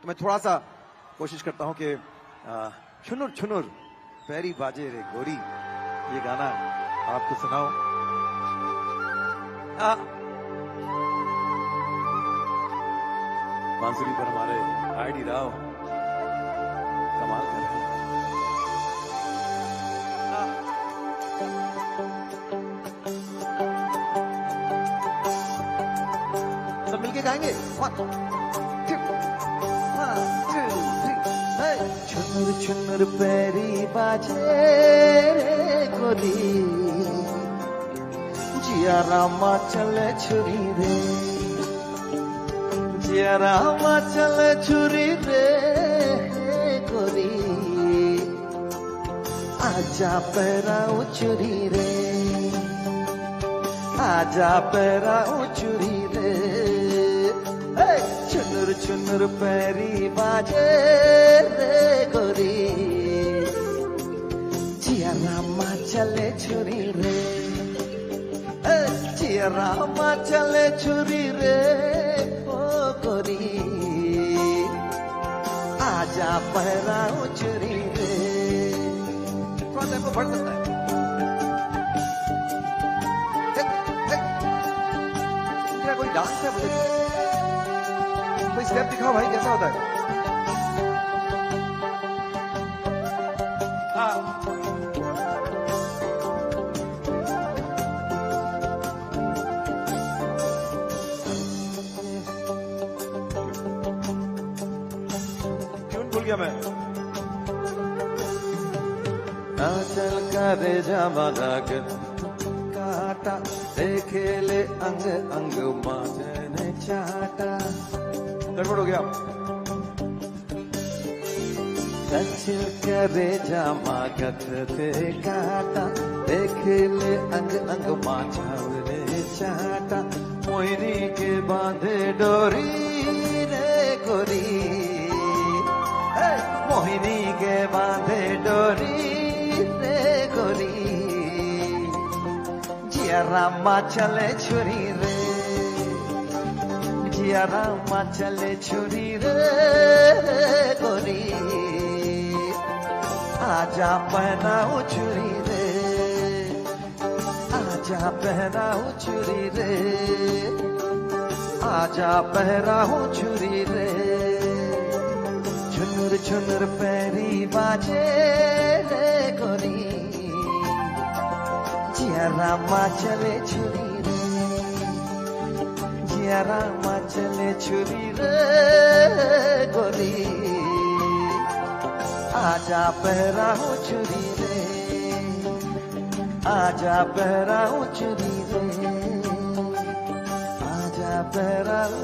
तो मैं थोड़ा सा कोशिश करता हूं कि छुनुर छुनुर पैरी बाजे रे गोरी ये गाना आपको सुनाऊं। बांसुरी पर हमारे आईडी राव कमाल कर रहे हैं। सब मिलके गाएंगे। 1 2 छुनुर छुनुर पैरी बाजे रे गोरी जिया रामा चले छुरी रे, जिया रामा चले छुरी रे गोरी आजा पैरा उचुरी रे, आजा पैरा उचुरी रे। छुनुर छुनुर पैरी बाजे रे गोरी जिया रामा चले छुरी रे, जिया रामा चले छुरी रे ओ गोरी आजा पहरा उचुरी रे। थोड़ा टेम्पो बढ़ सकता है। क्या कोई डांस है? मुझे कोई स्टेप दिखाओ भाई, कैसा होता है? ट्यून भूल गया मैं। चल करे जमाना काटा देखे ले अंग अंग माजने चाटा। गड़बड़ हो गया। सचिल करे जमागत ते काटा देखे ले अंग अंग माछावने चाटा। मोहिनी के बांधे डोरी रे गोरी, मोहिनी के बांधे डोरी रे गोरी जिया रामा चले छुरी रे, जिया रामा चले छुरी रे गोरी आजा पहनाऊ छुरी रे, आजा पहनाऊ छुरी रे, आजा पहनाऊ छुरी रे। छुनुर छुनुर पैरी बाजे रे गोरी जिया रामा चले छुरी रे, जिया रामा चले छुरी रे गोरी आजा पहराऊ छुरी रे, आजा पहराऊ छुरी रे, आजा पहराऊ